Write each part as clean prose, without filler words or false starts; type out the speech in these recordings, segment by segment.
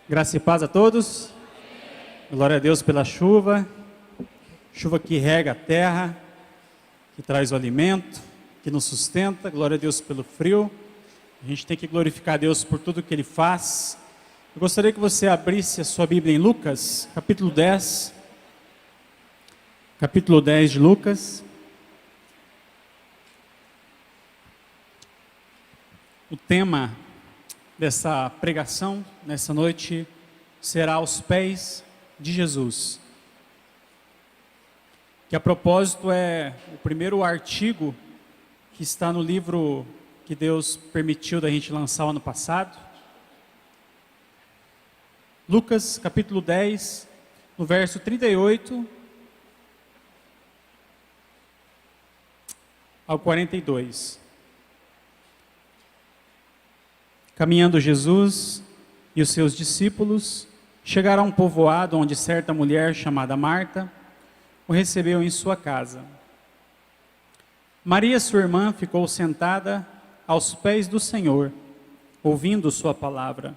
Graça e paz a todos. Glória a Deus pela chuva, chuva que rega a terra, que traz o alimento, que nos sustenta. Glória a Deus pelo frio. A gente tem que glorificar a Deus por tudo que Ele faz. Eu gostaria que você abrisse a sua Bíblia em Lucas, capítulo 10. Capítulo 10 de Lucas. O tema dessa pregação, nessa noite, será aos pés de Jesus. Que a propósito é o primeiro artigo que está no livro que Deus permitiu da gente lançar o ano passado. Lucas capítulo 10, no verso 38 ao 42. Caminhando Jesus e os seus discípulos chegaram a um povoado onde certa mulher chamada Marta o recebeu em sua casa. Maria, sua irmã, ficou sentada aos pés do Senhor, ouvindo sua palavra.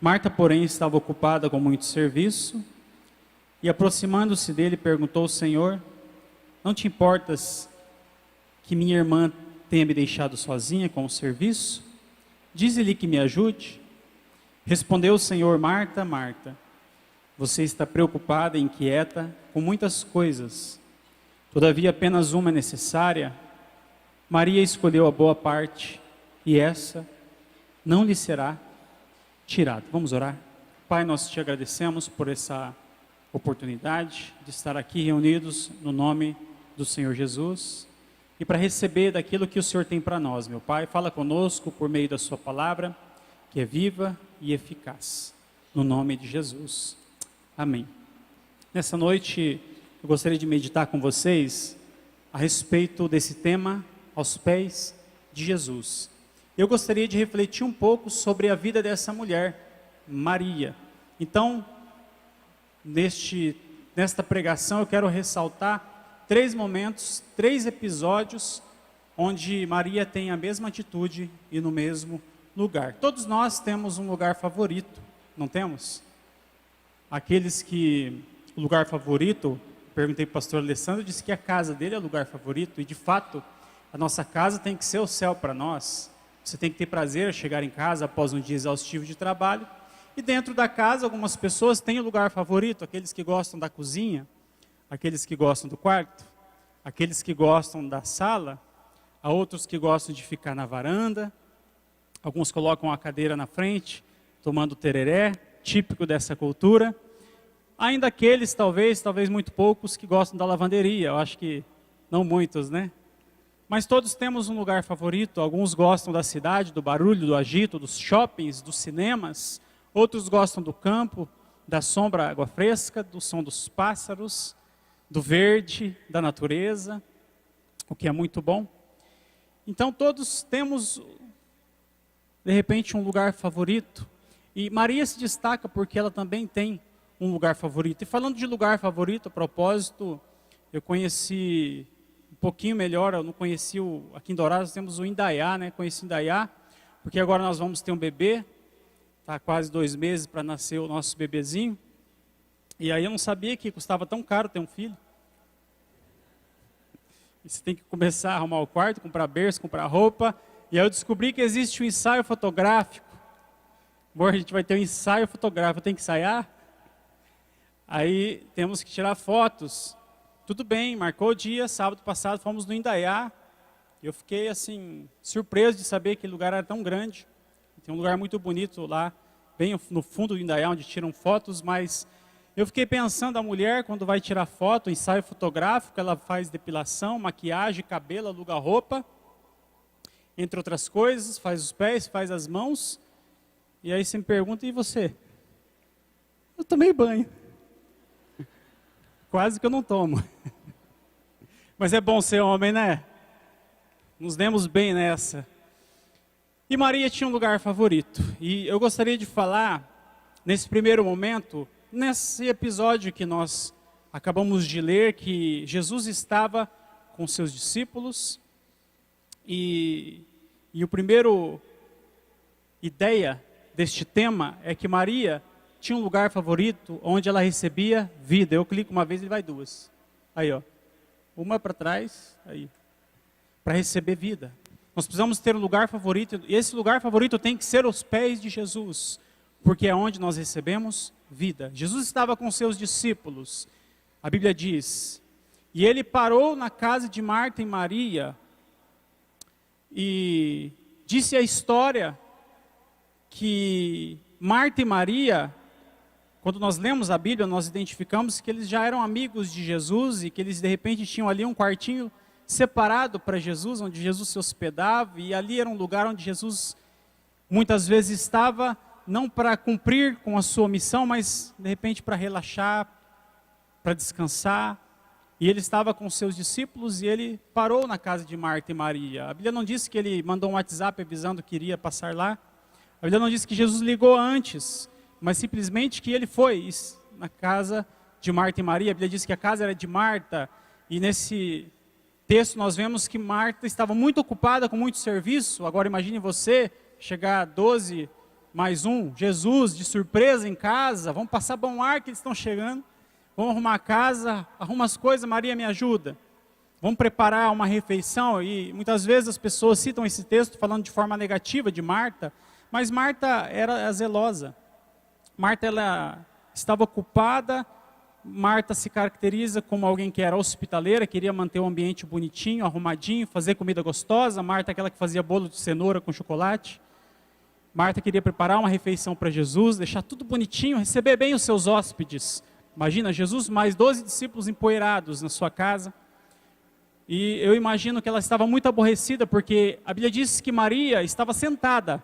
Marta, porém, estava ocupada com muito serviço e, aproximando-se dele, perguntou ao Senhor: não te importas que minha irmã tenha me deixado sozinha com o serviço? Dize-lhe que me ajude. Respondeu o Senhor: Marta, Marta, você está preocupada e inquieta com muitas coisas. Todavia apenas uma é necessária. Maria escolheu a boa parte e essa não lhe será tirada. Vamos orar? Pai, nós te agradecemos por essa oportunidade de estar aqui reunidos no nome do Senhor Jesus. E para receber daquilo que o Senhor tem para nós, meu Pai, fala conosco por meio da sua palavra, que é viva e eficaz. No nome de Jesus. Amém. Nessa noite, eu gostaria de meditar com vocês a respeito desse tema, aos pés de Jesus. Eu gostaria de refletir um pouco sobre a vida dessa mulher, Maria. Então, nesta pregação, eu quero ressaltar 3 momentos, 3 episódios, onde Maria tem a mesma atitude e no mesmo lugar. Todos nós temos um lugar favorito, não temos? Aqueles que, o lugar favorito, perguntei para o pastor Alessandro, disse que a casa dele é o lugar favorito, e de fato, a nossa casa tem que ser o céu para nós. Você tem que ter prazer a chegar em casa após um dia exaustivo de trabalho, e dentro da casa, algumas pessoas têm o lugar favorito, aqueles que gostam da cozinha, aqueles que gostam do quarto, aqueles que gostam da sala, há outros que gostam de ficar na varanda, alguns colocam a cadeira na frente, tomando tereré, típico dessa cultura. Ainda aqueles, talvez muito poucos, que gostam da lavanderia, eu acho que não muitos, né? Mas todos temos um lugar favorito, alguns gostam da cidade, do barulho, do agito, dos shoppings, dos cinemas, outros gostam do campo, da sombra, água fresca, do som dos pássaros, do verde, da natureza, o que é muito bom. Então todos temos, de repente, um lugar favorito. E Maria se destaca porque ela também tem um lugar favorito. E falando de lugar favorito, a propósito, eu conheci um pouquinho melhor, eu não conheci aqui em Dourados temos o Indaiá, né? Conheci o Indaiá, porque agora nós vamos ter um bebê, está quase 2 meses para nascer o nosso bebezinho. E aí eu não sabia que custava tão caro ter um filho. E você tem que começar a arrumar o quarto, comprar berço, comprar roupa. E aí eu descobri que existe um ensaio fotográfico. Amor, a gente vai ter um ensaio fotográfico, tem que ensaiar? Aí temos que tirar fotos. Tudo bem, marcou o dia, sábado passado fomos no Indaiá. Eu fiquei assim, surpreso de saber que o lugar era tão grande. Tem um lugar muito bonito lá, bem no fundo do Indaiá, onde tiram fotos, mas eu fiquei pensando, a mulher, quando vai tirar foto, ensaio fotográfico, ela faz depilação, maquiagem, cabelo, aluga roupa, entre outras coisas, faz os pés, faz as mãos, e aí você me pergunta, e você? Eu tomei banho. Quase que eu não tomo. Mas é bom ser homem, né? Nos demos bem nessa. E Maria tinha um lugar favorito, e eu gostaria de falar, nesse primeiro momento, nesse episódio que nós acabamos de ler, que Jesus estava com seus discípulos, e o primeiro ideia deste tema é que Maria tinha um lugar favorito onde ela recebia vida. Eu clico uma vez e vai duas. Aí, ó. Uma para trás, aí. Para receber vida. Nós precisamos ter um lugar favorito. E esse lugar favorito tem que ser os pés de Jesus. Porque é onde nós recebemos vida. Jesus estava com seus discípulos. A Bíblia diz. E ele parou na casa de Marta e Maria. E disse a história que Marta e Maria, quando nós lemos a Bíblia, nós identificamos que eles já eram amigos de Jesus e que eles de repente tinham ali um quartinho separado para Jesus, onde Jesus se hospedava, e ali era um lugar onde Jesus muitas vezes estava, não para cumprir com a sua missão, mas de repente para relaxar, para descansar. E ele estava com seus discípulos e ele parou na casa de Marta e Maria. A Bíblia não disse que ele mandou um WhatsApp avisando que iria passar lá. A Bíblia não disse que Jesus ligou antes, mas simplesmente que ele foi na casa de Marta e Maria. A Bíblia diz que a casa era de Marta, e nesse texto nós vemos que Marta estava muito ocupada com muito serviço. Agora imagine você chegar 12 mais um, Jesus de surpresa em casa, vamos passar bom ar que eles estão chegando, vamos arrumar a casa, arruma as coisas, Maria me ajuda. Vamos preparar uma refeição, e muitas vezes as pessoas citam esse texto falando de forma negativa de Marta, mas Marta era zelosa. Marta, ela estava ocupada. Marta se caracteriza como alguém que era hospitaleira, queria manter o ambiente bonitinho, arrumadinho, fazer comida gostosa. Marta, aquela que fazia bolo de cenoura com chocolate. Marta queria preparar uma refeição para Jesus, deixar tudo bonitinho, receber bem os seus hóspedes. Imagina, Jesus mais 12 discípulos empoeirados na sua casa. E eu imagino que ela estava muito aborrecida, porque a Bíblia diz que Maria estava sentada,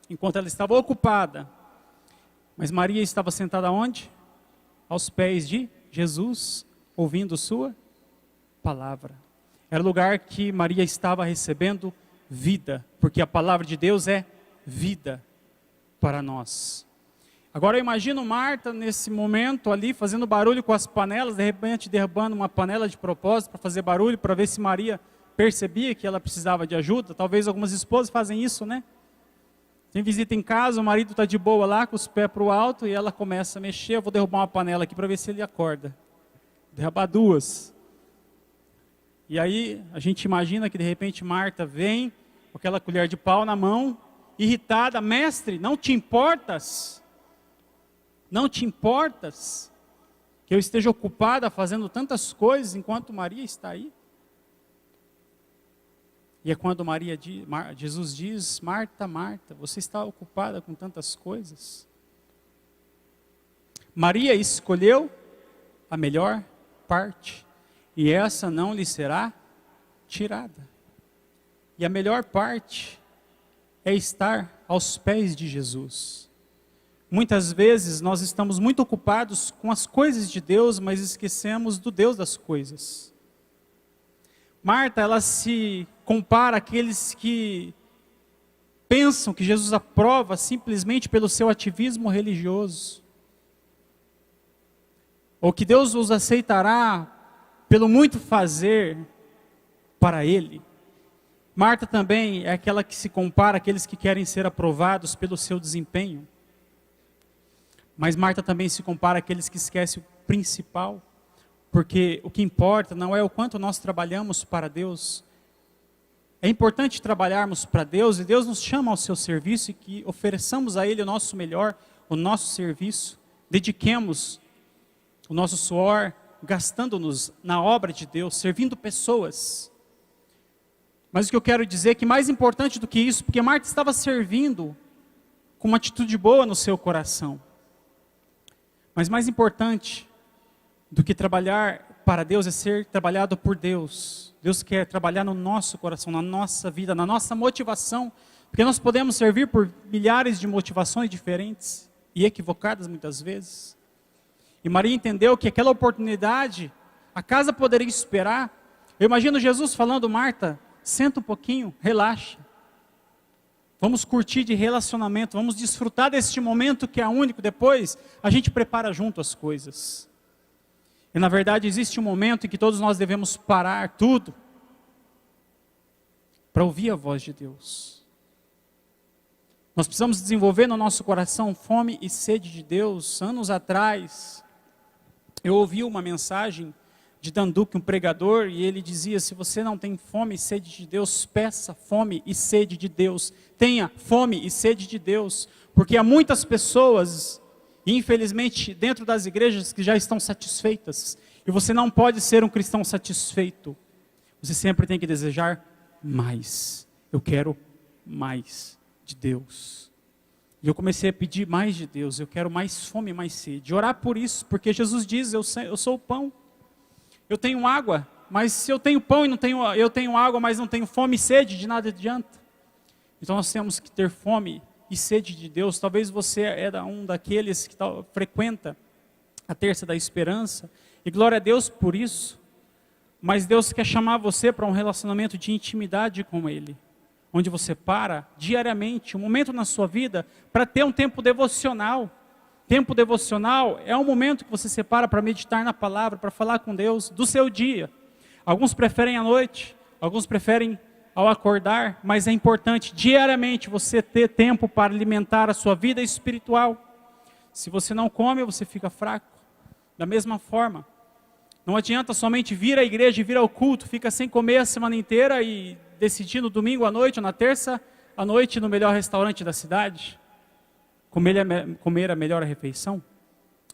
enquanto ela estava ocupada. Mas Maria estava sentada onde? Aos pés de Jesus, ouvindo sua palavra. Era o lugar que Maria estava recebendo vida, porque a palavra de Deus é vida para nós. Agora eu imagino Marta nesse momento ali, fazendo barulho com as panelas, de repente derrubando uma panela de propósito para fazer barulho, para ver se Maria percebia que ela precisava de ajuda. Talvez algumas esposas fazem isso, né? Tem visita em casa, o marido está de boa lá, com os pés para o alto, e ela começa a mexer. Eu vou derrubar uma panela aqui para ver se ele acorda. Derrubar duas. E aí a gente imagina que de repente Marta vem com aquela colher de pau na mão, irritada: mestre, não te importas? Não te importas que eu esteja ocupada fazendo tantas coisas enquanto Maria está aí? E é quando Jesus diz: Marta, Marta, você está ocupada com tantas coisas. Maria escolheu a melhor parte, e essa não lhe será tirada. E a melhor parte é estar aos pés de Jesus. Muitas vezes nós estamos muito ocupados com as coisas de Deus, mas esquecemos do Deus das coisas. Marta, ela se compara àqueles que pensam que Jesus aprova simplesmente pelo seu ativismo religioso. Ou que Deus os aceitará pelo muito fazer para Ele. Marta também é aquela que se compara àqueles que querem ser aprovados pelo seu desempenho. Mas Marta também se compara àqueles que esquecem o principal. Porque o que importa não é o quanto nós trabalhamos para Deus. É importante trabalharmos para Deus, e Deus nos chama ao seu serviço, e que ofereçamos a Ele o nosso melhor, o nosso serviço. Dediquemos o nosso suor, gastando-nos na obra de Deus, servindo pessoas. Mas o que eu quero dizer é que mais importante do que isso, porque Marta estava servindo com uma atitude boa no seu coração. Mas mais importante do que trabalhar para Deus é ser trabalhado por Deus. Deus quer trabalhar no nosso coração, na nossa vida, na nossa motivação. Porque nós podemos servir por milhares de motivações diferentes e equivocadas muitas vezes. E Maria entendeu que aquela oportunidade, a casa poderia esperar. Eu imagino Jesus falando: Marta, senta um pouquinho, relaxa. Vamos curtir de relacionamento, vamos desfrutar deste momento que é único. Depois a gente prepara junto as coisas. E na verdade existe um momento em que todos nós devemos parar tudo para ouvir a voz de Deus. Nós precisamos desenvolver no nosso coração fome e sede de Deus. Anos atrás, eu ouvi uma mensagem de Dan Duque, um pregador, e ele dizia: se você não tem fome e sede de Deus, peça fome e sede de Deus. Tenha fome e sede de Deus, porque há muitas pessoas, infelizmente, dentro das igrejas que já estão satisfeitas, e você não pode ser um cristão satisfeito. Você sempre tem que desejar mais. Eu quero mais de Deus. E eu comecei a pedir mais de Deus. Eu quero mais fome e mais sede. Orar por isso, porque Jesus diz: eu sou o pão. Eu tenho água, mas se eu tenho pão e eu tenho água, mas não tenho fome e sede, de nada adianta. Então nós temos que ter fome e sede de Deus. Talvez você era um daqueles que frequenta a terça da esperança, e glória a Deus por isso. Mas Deus quer chamar você para um relacionamento de intimidade com Ele, onde você para diariamente, um momento na sua vida, para ter um tempo devocional. Tempo devocional é um momento que você separa para meditar na palavra, para falar com Deus do seu dia. Alguns preferem à noite, alguns preferem ao acordar, mas é importante diariamente você ter tempo para alimentar a sua vida espiritual. Se você não come, você fica fraco. Da mesma forma, não adianta somente vir à igreja e vir ao culto, fica sem comer a semana inteira e decidir no domingo à noite ou na terça à noite no melhor restaurante da cidade, comer a melhor refeição.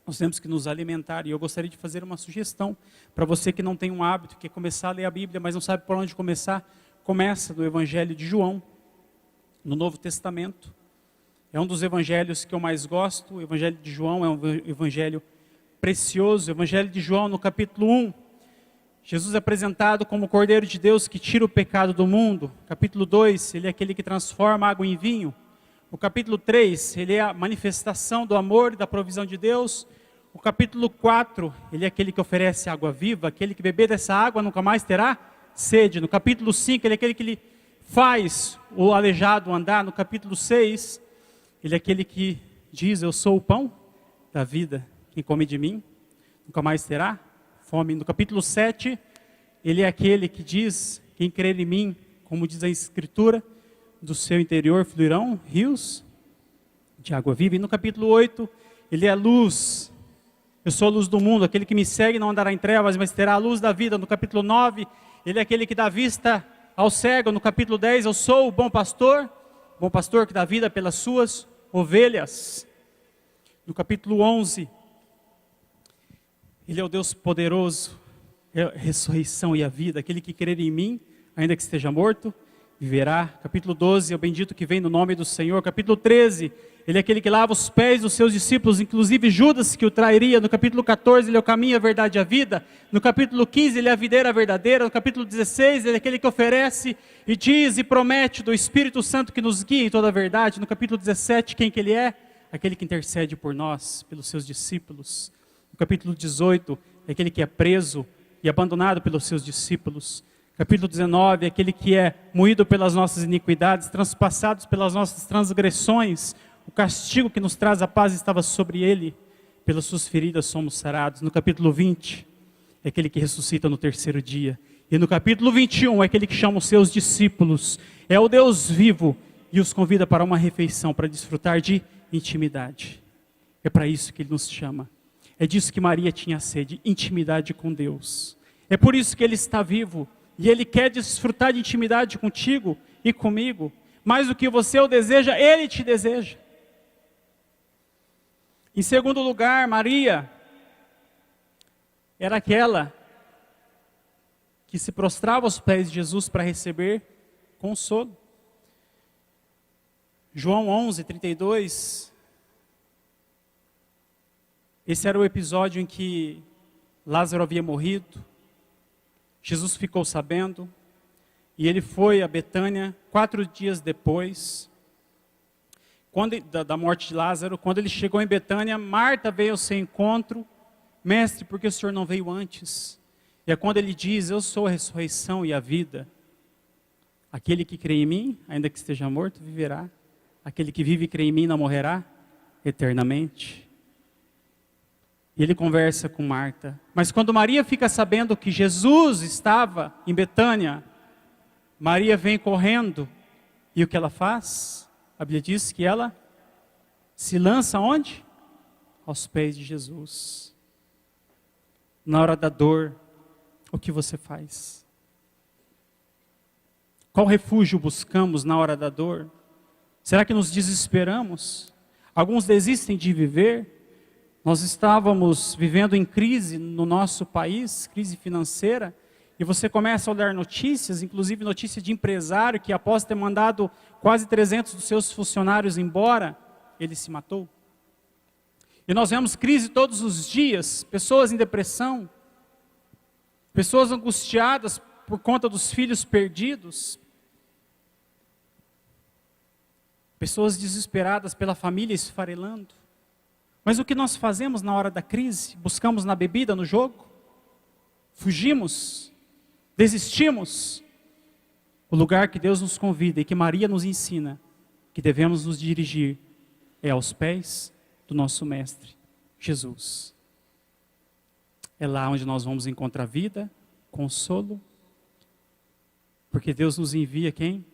Nós temos que nos alimentar, e eu gostaria de fazer uma sugestão para você que não tem um hábito, que quer começar a ler a Bíblia, mas não sabe por onde começar. Começa no Evangelho de João, no Novo Testamento. É um dos evangelhos que eu mais gosto. O Evangelho de João é um evangelho precioso. O Evangelho de João, no capítulo 1, Jesus é apresentado como o Cordeiro de Deus que tira o pecado do mundo. Capítulo 2, ele é aquele que transforma água em vinho. O capítulo 3, ele é a manifestação do amor e da provisão de Deus. O capítulo 4, ele é aquele que oferece água viva, aquele que beber dessa água nunca mais terá sede. No capítulo 5, ele é aquele que lhe faz o aleijado andar. No capítulo 6, ele é aquele que diz: eu sou o pão da vida, quem come de mim nunca mais terá fome. No capítulo 7, ele é aquele que diz: quem crer em mim, como diz a Escritura, do seu interior fluirão rios de água viva. E no capítulo 8, ele é a luz. Eu sou a luz do mundo, aquele que me segue não andará em trevas, mas terá a luz da vida. No capítulo 9, ele é aquele que dá vista ao cego. No capítulo 10, eu sou o bom pastor que dá vida pelas suas ovelhas. No capítulo 11, ele é o Deus poderoso, é a ressurreição e a vida. Aquele que crer em mim, ainda que esteja morto, viverá. Capítulo 12, é o bendito que vem no nome do Senhor. Capítulo 13, ele é aquele que lava os pés dos seus discípulos, inclusive Judas, que o trairia. No capítulo 14, ele é o caminho, a verdade e a vida. No capítulo 15, ele é a videira verdadeira. No capítulo 16, ele é aquele que oferece e diz e promete do Espírito Santo que nos guia em toda a verdade. No capítulo 17, quem que ele é? Aquele que intercede por nós, pelos seus discípulos. No capítulo 18, é aquele que é preso e abandonado pelos seus discípulos. Capítulo 19, é aquele que é moído pelas nossas iniquidades, transpassados pelas nossas transgressões. O castigo que nos traz a paz estava sobre ele, pelas suas feridas somos sarados. No capítulo 20, é aquele que ressuscita no terceiro dia. E no capítulo 21, é aquele que chama os seus discípulos. É o Deus vivo e os convida para uma refeição, para desfrutar de intimidade. É para isso que ele nos chama. É disso que Maria tinha sede, intimidade com Deus. É por isso que ele está vivo. E ele quer desfrutar de intimidade contigo e comigo. Mais do que você o deseja, ele te deseja. Em segundo lugar, Maria era aquela que se prostrava aos pés de Jesus para receber consolo. João 11, 32. Esse era o episódio em que Lázaro havia morrido. Jesus ficou sabendo, e ele foi a Betânia 4 dias depois, da morte de Lázaro. Quando ele chegou em Betânia, Marta veio ao seu encontro: mestre, por que o senhor não veio antes? E é quando ele diz: eu sou a ressurreição e a vida. Aquele que crê em mim, ainda que esteja morto, viverá. Aquele que vive e crê em mim não morrerá eternamente. E ele conversa com Marta. Mas quando Maria fica sabendo que Jesus estava em Betânia, Maria vem correndo. E o que ela faz? a Bíblia diz que ela se lança onde? Aos pés de Jesus. Na hora da dor, o que você faz? Qual refúgio buscamos na hora da dor? Será que nos desesperamos? Alguns desistem de viver. Nós estávamos vivendo em crise no nosso país, crise financeira, e você começa a olhar notícias, inclusive notícia de empresário que após ter mandado quase 300 dos seus funcionários embora, ele se matou. E nós vemos crise todos os dias, pessoas em depressão, pessoas angustiadas por conta dos filhos perdidos, pessoas desesperadas pela família esfarelando. Mas o que nós fazemos na hora da crise? Buscamos na bebida, no jogo? Fugimos? Desistimos? O lugar que Deus nos convida e que Maria nos ensina, que devemos nos dirigir, é aos pés do nosso Mestre, Jesus. É lá onde nós vamos encontrar vida, consolo, porque Deus nos envia quem?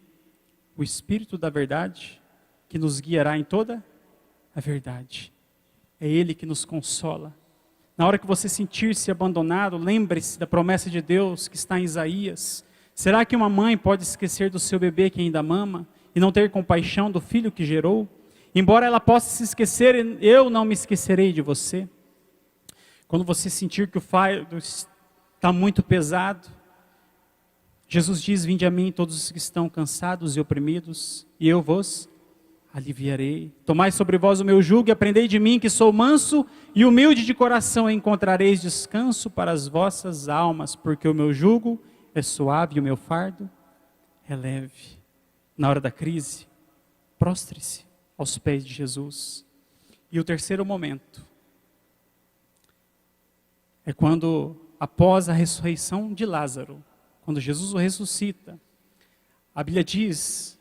O Espírito da verdade, que nos guiará em toda a verdade. É Ele que nos consola. Na hora que você sentir-se abandonado, lembre-se da promessa de Deus que está em Isaías. Será que uma mãe pode esquecer do seu bebê que ainda mama e não ter compaixão do filho que gerou? Embora ela possa se esquecer, eu não me esquecerei de você. Quando você sentir que o fardo está muito pesado, Jesus diz: vinde a mim todos os que estão cansados e oprimidos, e eu vos aliviarei. Tomai sobre vós o meu jugo e aprendei de mim, que sou manso e humilde de coração, e encontrareis descanso para as vossas almas, porque o meu jugo é suave e o meu fardo é leve. Na hora da crise, prostre-se aos pés de Jesus. E o terceiro momento é quando, após a ressurreição de Lázaro, quando Jesus o ressuscita, a Bíblia diz,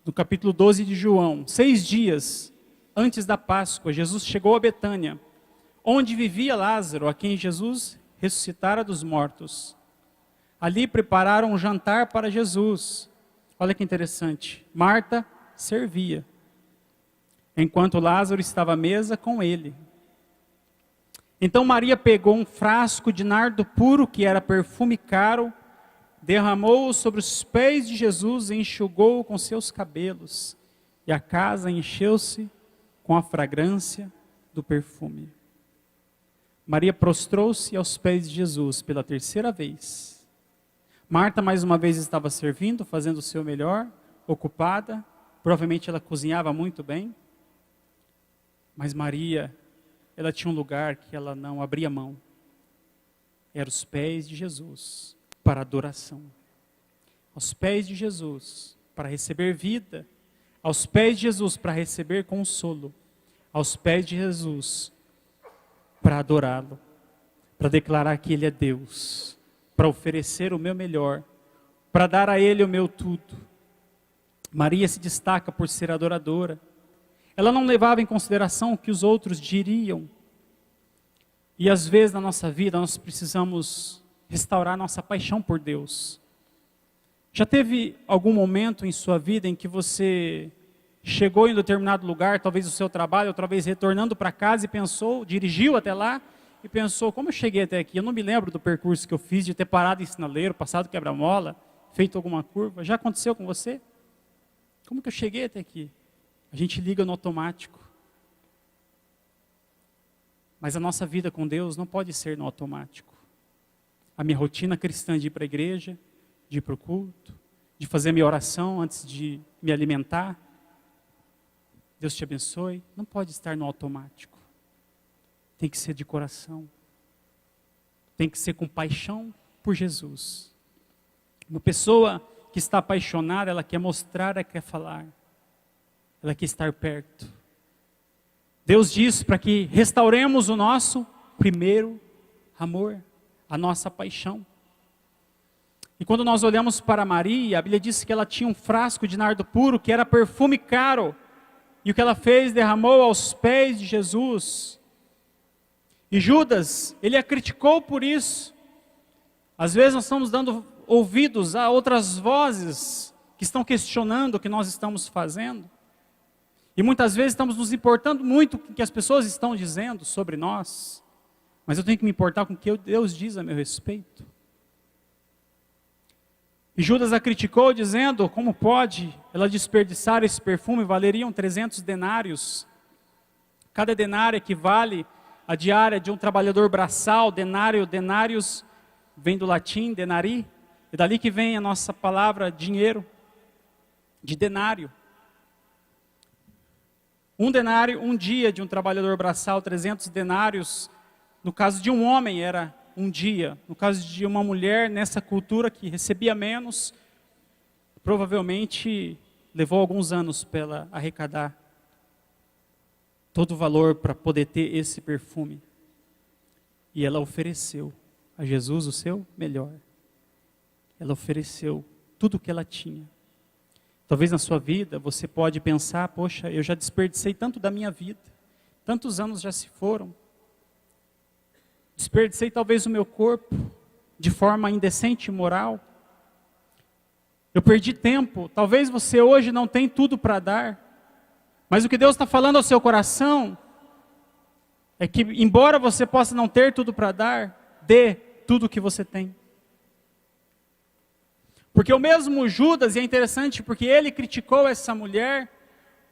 no capítulo 12 de João, 6 dias antes da Páscoa, Jesus chegou a Betânia, onde vivia Lázaro, a quem Jesus ressuscitara dos mortos. Ali prepararam um jantar para Jesus. Olha que interessante, Marta servia, enquanto Lázaro estava à mesa com ele. Então Maria pegou um frasco de nardo puro, que era perfume caro, derramou-o sobre os pés de Jesus e enxugou-o com seus cabelos. E a casa encheu-se com a fragrância do perfume. Maria prostrou-se aos pés de Jesus pela terceira vez. Marta mais uma vez estava servindo, fazendo o seu melhor, ocupada. Provavelmente ela cozinhava muito bem. Mas Maria, ela tinha um lugar que ela não abria mão. Era os pés de Jesus para adoração. Aos pés de Jesus para receber vida. Aos pés de Jesus para receber consolo. Aos pés de Jesus para adorá-lo. Para declarar que Ele é Deus. Para oferecer o meu melhor. Para dar a Ele o meu tudo. Maria se destaca por ser adoradora. Ela não levava em consideração o que os outros diriam. E às vezes na nossa vida nós precisamos restaurar nossa paixão por Deus. Já teve algum momento em sua vida em que você chegou em determinado lugar, talvez o seu trabalho, ou talvez retornando para casa e pensou, dirigiu até lá e pensou: como eu cheguei até aqui? Eu não me lembro do percurso que eu fiz, de ter parado em sinaleiro, passado quebra-mola, feito alguma curva. Já aconteceu com você? Como que eu cheguei até aqui? A gente liga no automático. Mas a nossa vida com Deus não pode ser no automático. A minha rotina cristã de ir para a igreja, de ir para o culto, de fazer minha oração antes de me alimentar, Deus te abençoe, não pode estar no automático. Tem que ser de coração. Tem que ser com paixão por Jesus. Uma pessoa que está apaixonada, ela quer mostrar, ela quer falar. Ela quer estar perto. Deus diz para que restauremos o nosso primeiro amor, a nossa paixão. E quando nós olhamos para Maria, a Bíblia diz que ela tinha um frasco de nardo puro, que era perfume caro. E o que ela fez? Derramou aos pés de Jesus. E Judas, ele a criticou por isso. Às vezes nós estamos dando ouvidos a outras vozes que estão questionando o que nós estamos fazendo. E muitas vezes estamos nos importando muito com o que as pessoas estão dizendo sobre nós, mas eu tenho que me importar com o que Deus diz a meu respeito. E Judas a criticou dizendo, como pode ela desperdiçar esse perfume? Valeriam 300 denários. Cada denário equivale à diária de um trabalhador braçal. Denários vem do latim, denari, é dali que vem a nossa palavra dinheiro, de denário. Um denário, um dia de um trabalhador braçal, 300 denários, no caso de um homem era um dia. No caso de uma mulher, nessa cultura que recebia menos, provavelmente levou alguns anos para ela arrecadar todo o valor para poder ter esse perfume. E ela ofereceu a Jesus o seu melhor. Ela ofereceu tudo o que ela tinha. Talvez na sua vida você pode pensar, poxa, eu já desperdicei tanto da minha vida, tantos anos já se foram. Desperdicei talvez o meu corpo de forma indecente e imoral. Eu perdi tempo. Talvez você hoje não tem tudo para dar. Mas o que Deus está falando ao seu coração é que, embora você possa não ter tudo para dar, dê tudo o que você tem. Porque o mesmo Judas, e é interessante porque ele criticou essa mulher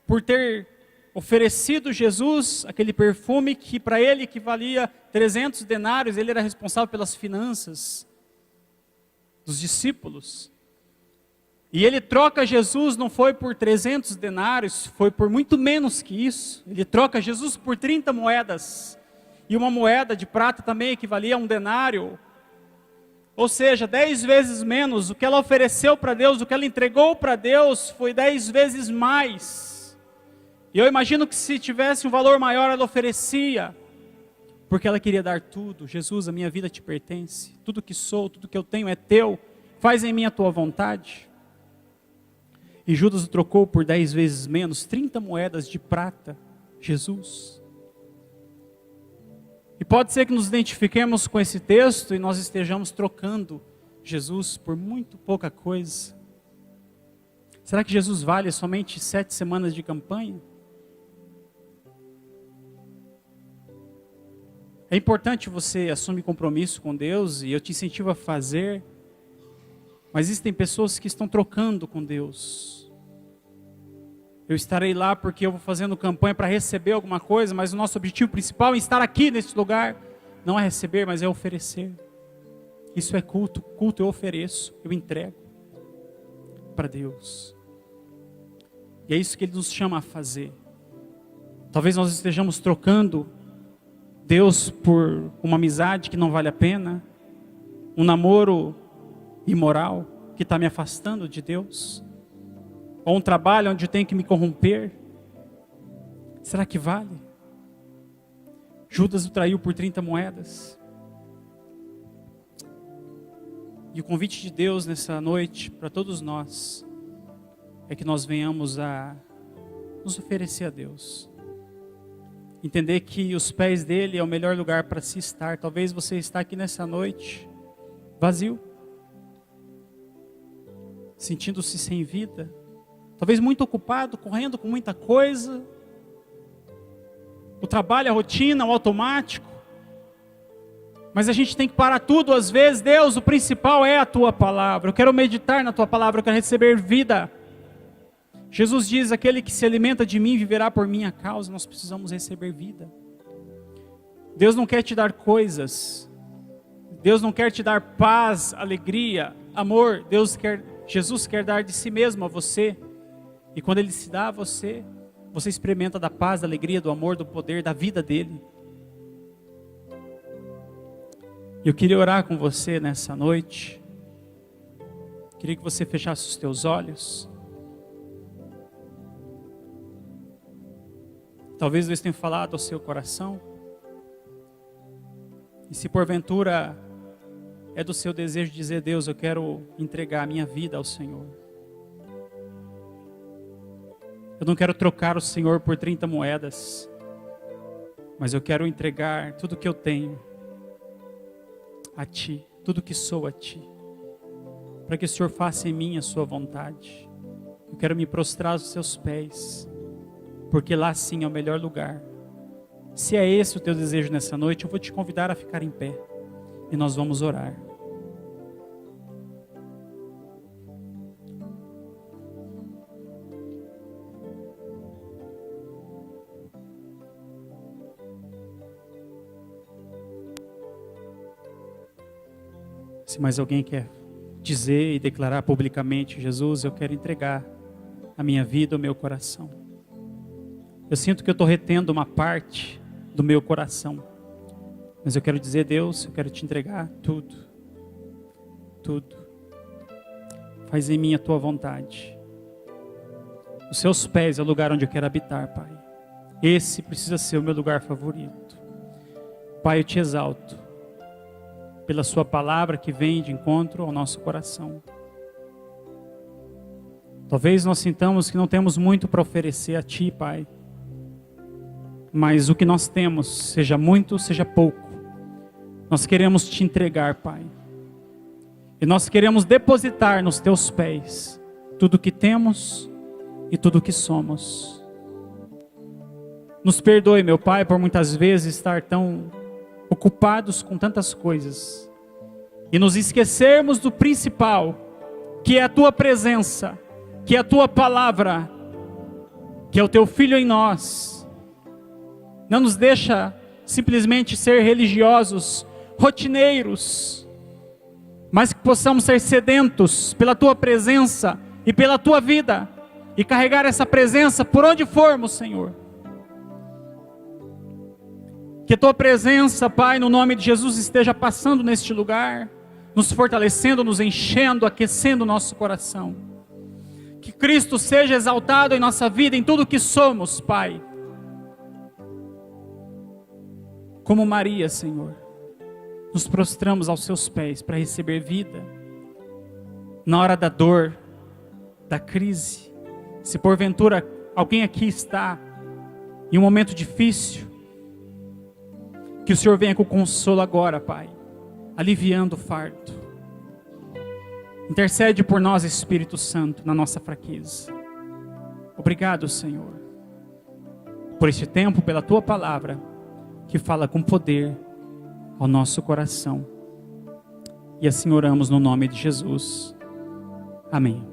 por ter oferecido Jesus aquele perfume que para ele equivalia 300 denários, ele era responsável pelas finanças dos discípulos. E ele troca Jesus, não foi por 300 denários, foi por muito menos que isso. Ele troca Jesus por 30 moedas. E uma moeda de prata também equivalia a um denário. Ou seja, 10 vezes menos. O que ela ofereceu para Deus, o que ela entregou para Deus, foi 10 vezes mais. E eu imagino que se tivesse um valor maior, ela oferecia. Porque ela queria dar tudo. Jesus, a minha vida te pertence. Tudo que sou, tudo que eu tenho é teu. Faz em mim a tua vontade. E Judas o trocou por 10 vezes menos, 30 moedas de prata. Jesus. E pode ser que nos identifiquemos com esse texto e nós estejamos trocando Jesus por muito pouca coisa. Será que Jesus vale somente 7 semanas de campanha? É importante você assumir compromisso com Deus e eu te incentivo a fazer. Mas existem pessoas que estão trocando com Deus. Eu estarei lá porque eu vou fazendo campanha para receber alguma coisa, mas o nosso objetivo principal é estar aqui nesse lugar. Não é receber, mas é oferecer. Isso é culto. Culto eu ofereço, eu entrego para Deus. E é isso que Ele nos chama a fazer. Talvez nós estejamos trocando Deus por uma amizade que não vale a pena, um namoro imoral que está me afastando de Deus, ou um trabalho onde eu tenho que me corromper. Será que vale? Judas o traiu por 30 moedas. E o convite de Deus nessa noite para todos nós é que nós venhamos a nos oferecer a Deus. Entender que os pés dele é o melhor lugar para se estar. Talvez você está aqui nessa noite vazio, sentindo-se sem vida, talvez muito ocupado, correndo com muita coisa, o trabalho, a rotina, o automático, mas a gente tem que parar tudo às vezes. Deus, o principal é a tua palavra, eu quero meditar na tua palavra, eu quero receber vida. Jesus diz, aquele que se alimenta de mim viverá por minha causa. Nós precisamos receber vida. Deus não quer te dar coisas, Deus não quer te dar paz, alegria, amor. Jesus quer dar de si mesmo a você. E quando Ele se dá a você, você experimenta da paz, da alegria, do amor, do poder, da vida dEle. Eu queria orar com você nessa noite. Queria que você fechasse os teus olhos. Talvez Deus tenha falado ao seu coração. E se porventura é do seu desejo dizer, Deus, eu quero entregar a minha vida ao Senhor. Eu não quero trocar o Senhor por 30 moedas. Mas eu quero entregar tudo que eu tenho a Ti. Tudo que sou a Ti. Para que o Senhor faça em mim a sua vontade. Eu quero me prostrar aos seus pés. porque lá sim é o melhor lugar. Se é esse o teu desejo nessa noite, eu vou te convidar a ficar em pé e nós vamos orar. Se mais alguém quer dizer e declarar publicamente: Jesus, eu quero entregar a minha vida, o meu coração. Eu sinto que eu estou retendo uma parte do meu coração, mas eu quero dizer: Deus, eu quero te entregar tudo, tudo. Faz em mim a tua vontade. Os seus pés é o lugar onde eu quero habitar, Pai. Esse precisa ser o meu lugar favorito. Pai, eu te exalto pela sua palavra que vem de encontro ao nosso coração. Talvez nós sintamos que não temos muito para oferecer a Ti, Pai. Mas o que nós temos, seja muito, seja pouco, nós queremos Te entregar, Pai. E nós queremos depositar nos Teus pés tudo o que temos e tudo o que somos. Nos perdoe, meu Pai, por muitas vezes estar tão ocupados com tantas coisas e nos esquecermos do principal, que é a Tua presença, que é a Tua palavra, que é o Teu Filho em nós. Não nos deixa simplesmente ser religiosos, rotineiros, mas que possamos ser sedentos pela Tua presença e pela Tua vida, e carregar essa presença por onde formos, Senhor. Que a Tua presença, Pai, no nome de Jesus, esteja passando neste lugar, nos fortalecendo, nos enchendo, aquecendo o nosso coração. Que Cristo seja exaltado em nossa vida, em tudo que somos, Pai. Como Maria, Senhor, nos prostramos aos Seus pés para receber vida. Na hora da dor, da crise, se porventura alguém aqui está em um momento difícil, que o Senhor venha com consolo agora, Pai, aliviando o fardo. Intercede por nós, Espírito Santo, na nossa fraqueza. Obrigado, Senhor, por este tempo, pela Tua palavra, que fala com poder ao nosso coração. E assim oramos no nome de Jesus. Amém.